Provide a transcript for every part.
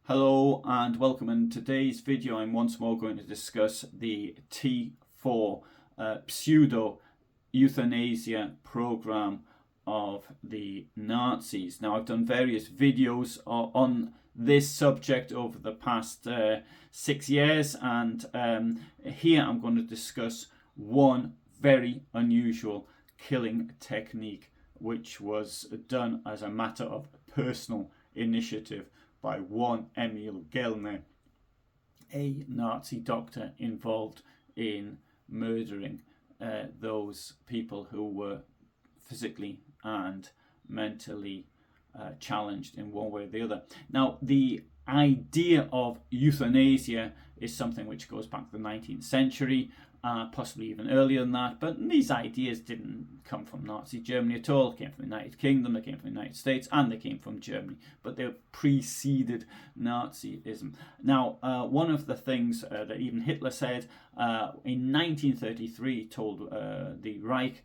Hello and welcome. In today's video I'm once more going to discuss the T4 pseudo euthanasia program of the Nazis. Now I've done various videos on this subject over the past 6 years, and here I'm going to discuss one very unusual killing technique which was done as a matter of personal initiative by one Emil Gelner, a Nazi doctor involved in murdering those people who were physically and mentally challenged in one way or the other. Now, the idea of euthanasia is something which goes back to the 19th century, possibly even earlier than that, but these ideas didn't come from Nazi Germany at all. They came from the United Kingdom, they came from the United States, and they came from Germany, but they preceded Nazism. Now, one of the things that even Hitler said in 1933 told the Reich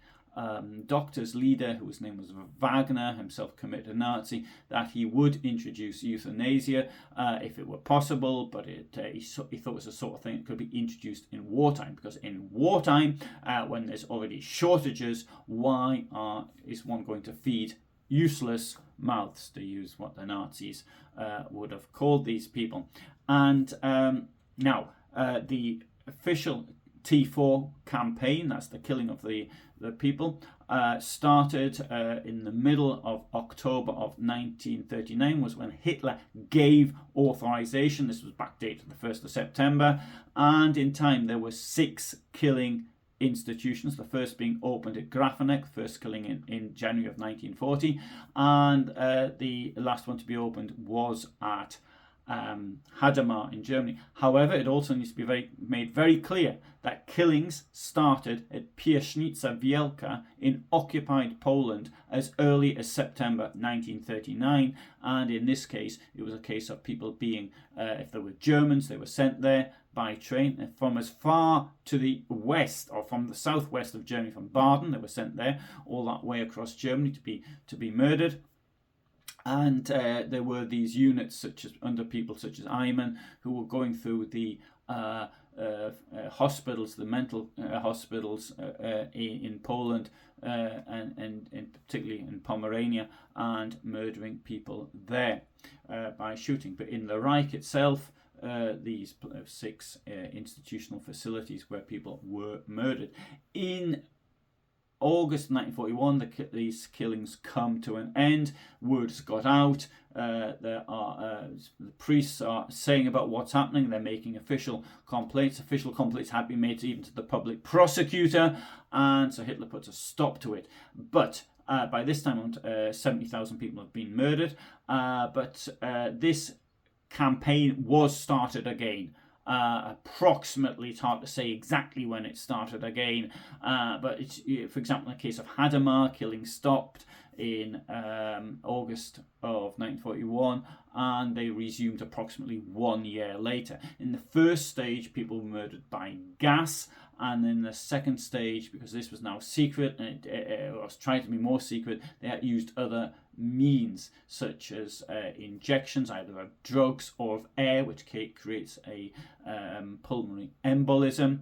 doctor's leader, whose name was Wagner, himself committed Nazi, that he would introduce euthanasia if it were possible, but he thought it was the sort of thing that could be introduced in wartime, because in wartime, when there's already shortages, why is one going to feed useless mouths, to use what the Nazis would have called these people? And now the official T4 campaign, that's the killing of the people, started in the middle of October of 1939, was when Hitler gave authorization. This was backdated to the 1st of September, and in time there were 6 killing institutions, the first being opened at Grafenegg, first killing in January of 1940, and the last one to be opened was at Hadamar in Germany. However, it also needs to be made very clear that killings started at Piaśnica Wielka in occupied Poland as early as September 1939, and in this case it was a case of people being, if they were Germans, they were sent there by train from as far to the west, or from the southwest of Germany, from Baden. They were sent there all that way across Germany to be murdered. And there were these units under people such as Eichmann, who were going through the hospitals, the mental hospitals in Poland, and particularly in Pomerania, and murdering people there by shooting. But in the Reich itself, these 6 institutional facilities where people were murdered. In August 1941, these killings come to an end. Word's got out. The priests are saying about what's happening. They're making official complaints. Official complaints had been made even to the public prosecutor, and so Hitler puts a stop to it. But by this time, 70,000 people have been murdered. But this campaign was started again. Approximately, it's hard to say exactly when it started again, but it's, for example, in the case of Hadamar, killing stopped in August of 1941, and they resumed approximately 1 year later. In the first stage, people were murdered by gas, and in the second stage, because this was now secret and it was trying to be more secret, they had used other means such as injections, either of drugs or of air, which creates a pulmonary embolism.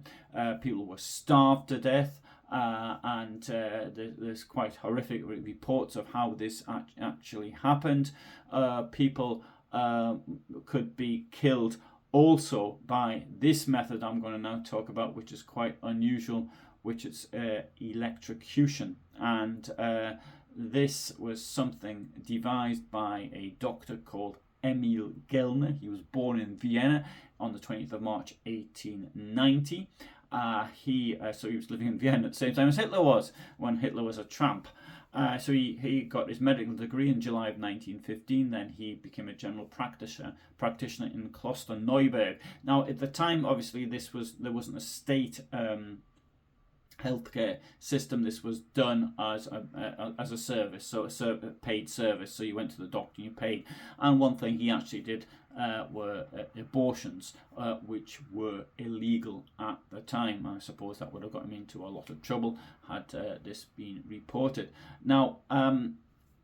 People were starved to death, and there's quite horrific reports of how this actually happened. People could be killed also by this method I'm going to now talk about, which is quite unusual, which is electrocution. And this was something devised by a doctor called Emil Gelny. He was born in Vienna on the 20th of March 1890. He was living in Vienna at the same time as Hitler was, when Hitler was a tramp. So he got his medical degree in July of 1915. Then he became a general practitioner in Klosterneuburg. Now, at the time, obviously, there wasn't a state healthcare system. This was done as a service, so a paid service. So you went to the doctor and you paid. And one thing he actually did were abortions, which were illegal at the time. I suppose that would have got him into a lot of trouble had this been reported. Now,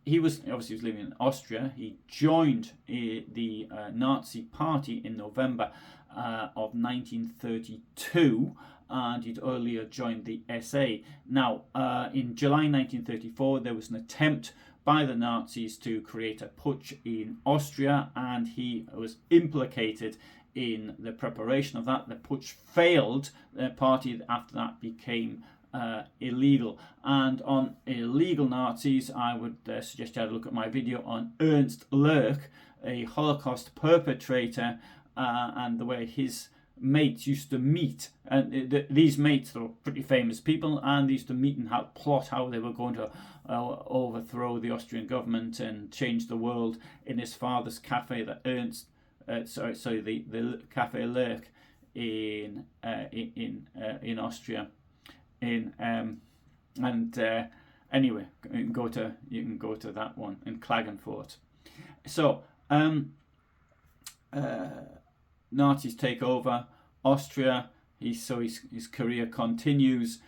he was living in Austria. He joined the Nazi Party in November of 1932, and he'd earlier joined the SA. Now, in July 1934, there was an attempt by the Nazis to create a putsch in Austria, and he was implicated in the preparation of that. The putsch failed. The party after that became illegal. And on illegal Nazis, I would suggest you had a look at my video on Ernst Lurch, a Holocaust perpetrator, and the way his mates used to meet. And these mates were pretty famous people, and they used to meet and plot how they were going to overthrow the Austrian government and change the world in his father's cafe, the the Cafe Lurch in Austria. Anyway, you can go to that one in Klagenfurt. So Nazis take over Austria. His career continues.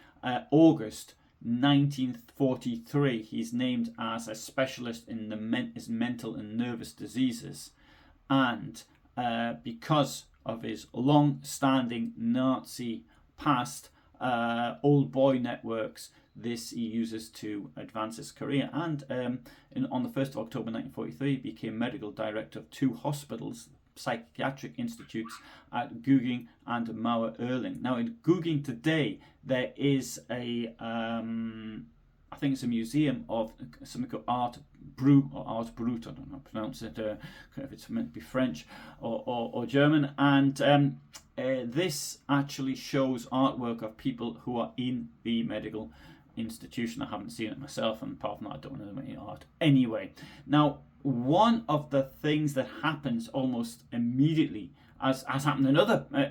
August 1943, he's named as a specialist in his mental and nervous diseases, and because of his long-standing Nazi past, old boy networks, this he uses to advance his career. And on the 1st of October 1943, he became medical director of 2 hospitals, psychiatric institutes at Gugging and Mauer-Öhling. Now, in Gugging today, there is I think it's a museum of something called Art Brut, I don't know how to pronounce it, if it's meant to be French or German. And this actually shows artwork of people who are in the medical institution. I haven't seen it myself, and apart from that, I don't know any art. Anyway, now, one of the things that happens almost immediately, as happened in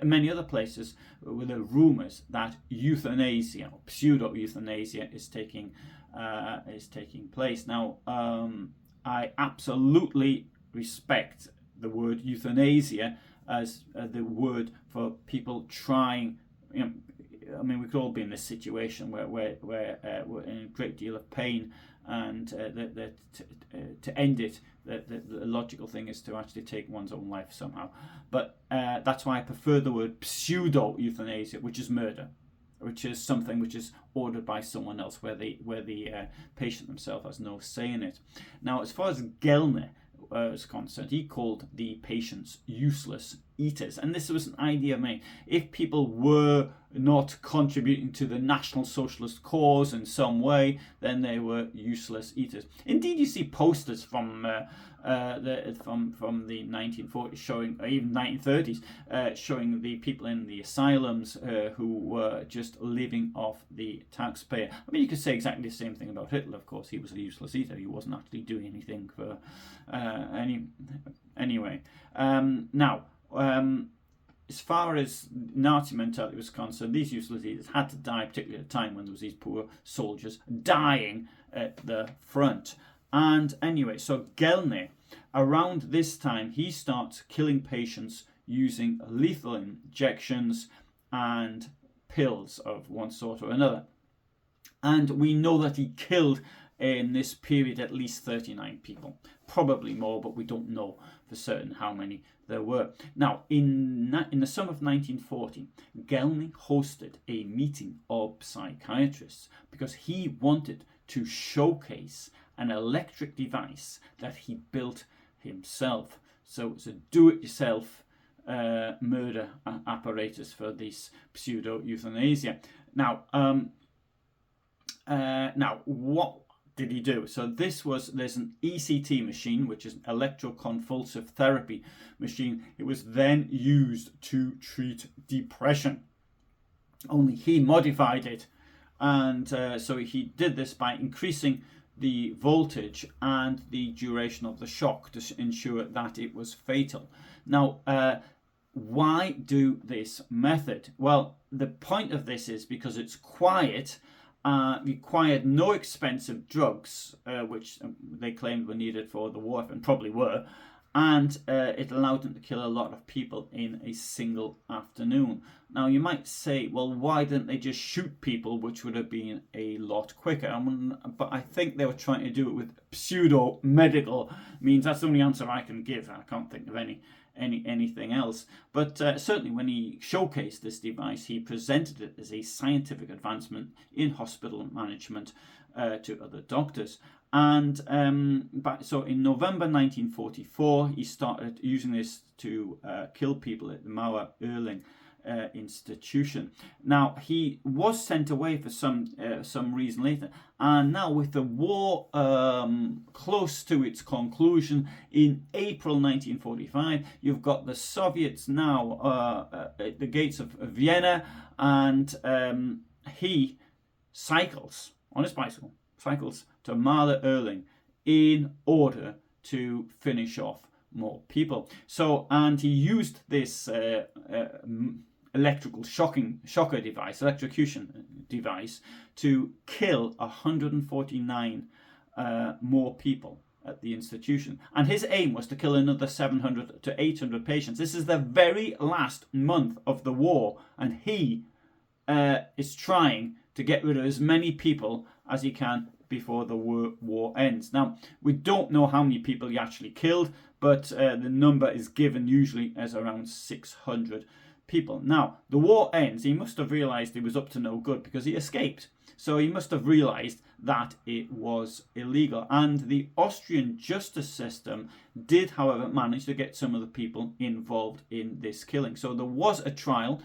many other places, with the rumours that euthanasia, or pseudo-euthanasia, is taking place. Now, I absolutely respect the word euthanasia as the word for people trying. I mean, we could all be in this situation where we're in a great deal of pain, and to end it, the logical thing is to actually take one's own life somehow. But that's why I prefer the word pseudo-euthanasia, which is murder, which is something which is ordered by someone else, where the patient himself has no say in it. Now, as far as Gelner is concerned, he called the patients useless eaters, and this was an idea of mine. If people were not contributing to the National Socialist cause in some way, then they were useless eaters. Indeed, you see posters from the 1940s showing, even 1930s, showing the people in the asylums who were just living off the taxpayer. I mean, you could say exactly the same thing about Hitler. Of course, he was a useless eater. He wasn't actually doing anything for anyway. Now, as far as Nazi mentality was concerned, these useless eaters had to die, particularly at a time when there was these poor soldiers dying at the front. And anyway, so Gelner, around this time, he starts killing patients using lethal injections and pills of one sort or another. And we know that he killed in this period at least 39 people, probably more, but we don't know for certain how many there were. Now, in the summer of 1940, Gelny hosted a meeting of psychiatrists because he wanted to showcase an electric device that he built himself. So it's a do-it-yourself murder apparatus for this pseudo-euthanasia. Now, what did he do? So there's an ECT machine, which is an electroconvulsive therapy machine. It was then used to treat depression. Only he modified it, and so he did this by increasing the voltage and the duration of the shock to ensure that it was fatal. Now, why do this method? Well, the point of this is because it's quiet, required no expensive drugs, which they claimed were needed for the war, and probably were, and it allowed them to kill a lot of people in a single afternoon. Now you might say, well, why didn't they just shoot people, which would have been a lot quicker? But I think they were trying to do it with pseudo-medical means. That's the only answer I can give. I can't think of anything else. But certainly when he showcased this device, he presented it as a scientific advancement in hospital management to other doctors. And so in November 1944, he started using this to kill people at the Mauer-Öhling institution. Now he was sent away for some reason later, and now with the war close to its conclusion in April 1945, you've got the Soviets now at the gates of Vienna, and he cycles on his bicycle, to Mauer-Öhling in order to finish off more people. So, and he used this electrocution device to kill 149 more people at the institution. And his aim was to kill another 700 to 800 patients. This is the very last month of the war, and he is trying to get rid of as many people as he can before the war ends. Now, we don't know how many people he actually killed, but the number is given usually as around 600 people. Now, the war ends. He must have realized he was up to no good because he escaped. So he must have realized that it was illegal. And the Austrian justice system did, however, manage to get some of the people involved in this killing. So there was a trial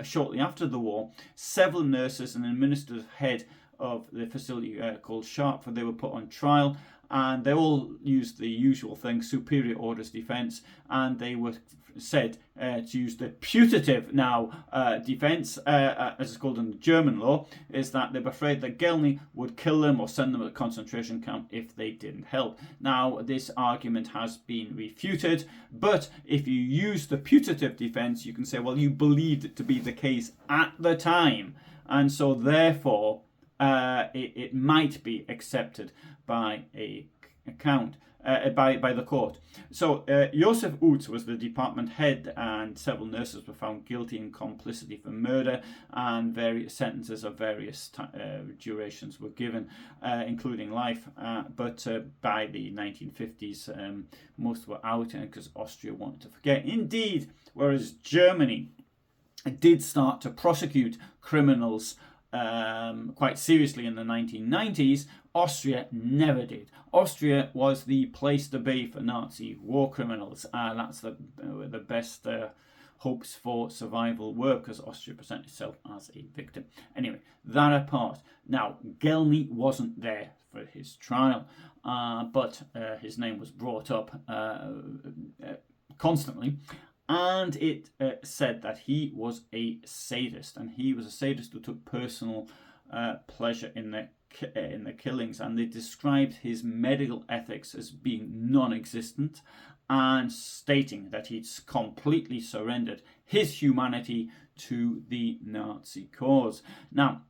shortly after the war. Several nurses and an administrative head of the facility called Sharp, they were put on trial, and they all used the usual thing, superior orders defense, and they were said to use the putative defense, as it's called in the German law, is that they were afraid that Gelny would kill them or send them to a concentration camp if they didn't help. Now, this argument has been refuted, but if you use the putative defense, you can say, well, you believed it to be the case at the time, and so therefore it might be accepted by by the court. So Josef Utz was the department head, and several nurses were found guilty in complicity for murder, and various sentences of various durations were given, including life. But by the 1950s, most were out because Austria wanted to forget. Indeed, whereas Germany did start to prosecute criminals quite seriously in the 1990s, Austria never did. Austria was the place to be for Nazi war criminals, and that's the best hopes for survival were, because Austria presented itself as a victim. Anyway, that apart. Now, Gelny wasn't there for his trial, but his name was brought up constantly. And it said that he was a sadist, and he was a sadist who took personal pleasure in the killings. And they described his medical ethics as being non-existent, and stating that he'd completely surrendered his humanity to the Nazi cause. Now,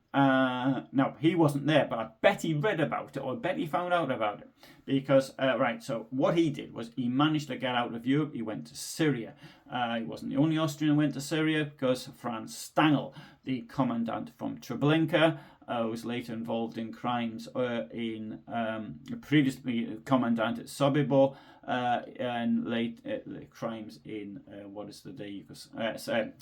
he wasn't there, but I bet he read about it, or I bet he found out about it. Because, so what he did was he managed to get out of Europe. He went to Syria. He wasn't the only Austrian who went to Syria, because Franz Stangl, the commandant from Treblinka, was later involved in crimes previously commandant at Sobibor, and crimes in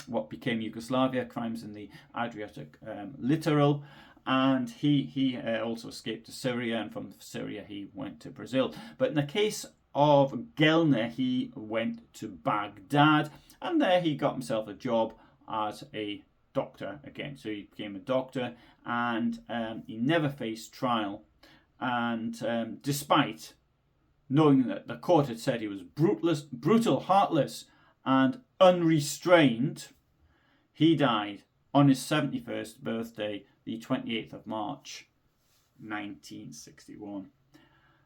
what became Yugoslavia, crimes in the Adriatic littoral. And he also escaped to Syria, and from Syria he went to Brazil. But in the case of Gelner, he went to Baghdad, and there he got himself a job as a doctor again. So he became a doctor, and he never faced trial. And despite knowing that the court had said he was brutal, heartless, and unrestrained, he died on his 71st birthday, the 28th of March, 1961.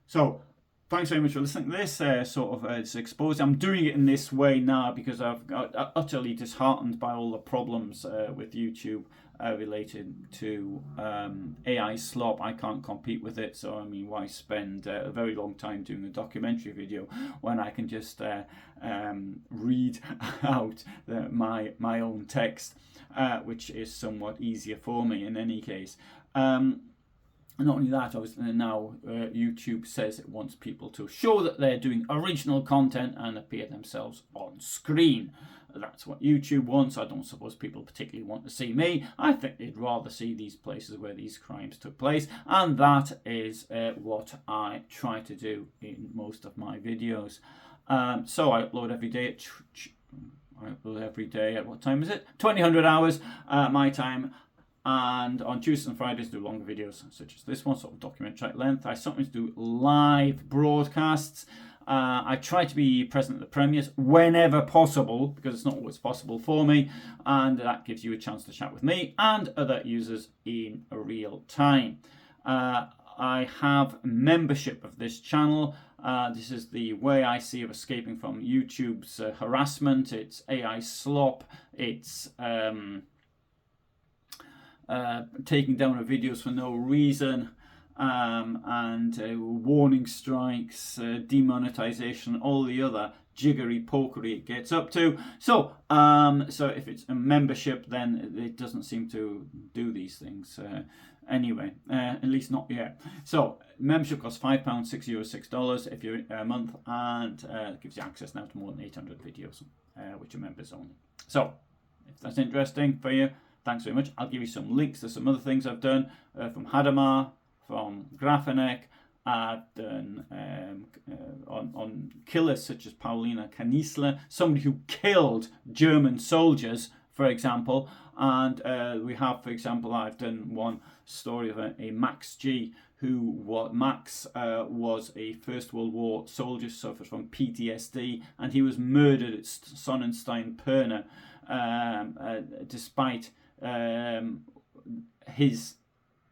So, thanks very much for listening to this it's exposed. I'm doing it in this way now because I've got utterly disheartened by all the problems with YouTube. related to AI slop. I can't compete with it, so I mean, why spend a very long time doing a documentary video when I can just read out my own text, which is somewhat easier for me in any case. Not only that, obviously now YouTube says it wants people to show that they're doing original content and appear themselves on screen. That's what YouTube wants. I don't suppose people particularly want to see me. I think they'd rather see these places where these crimes took place, and that is what I try to do in most of my videos. So I upload every day at what time is it? 2000 hours my time. And on Tuesdays and Fridays do longer videos such as this one, sort of documentary length. I sometimes do live broadcasts. I try to be present at the premieres whenever possible, because it's not always possible for me, and that gives you a chance to chat with me and other users in real time. I have membership of this channel. This is the way I see of escaping from YouTube's harassment. It's AI slop. It's taking down of videos for no reason, and warning strikes, demonetization, all the other jiggery pokery it gets up to. So if it's a membership, then it doesn't seem to do these things anyway, at least not yet. So membership costs £5, €6, $6 if you're a month, and it gives you access now to more than 800 videos, which are members only. So if that's interesting for you, thanks very much. I'll give you some links to some other things I've done from Hadamar, from Grafenek. I've done on killers such as Paulina Kaniesler, somebody who killed German soldiers, for example. And we have, for example, I've done one story of a Max G, Max was a First World War soldier, suffered from PTSD, and he was murdered at Sonnenstein-Pirna despite his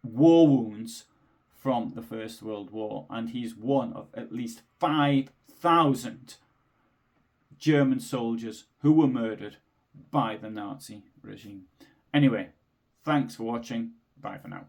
war wounds from the First World War, and he's one of at least 5,000 German soldiers who were murdered by the Nazi regime. Anyway, thanks for watching. Bye for now.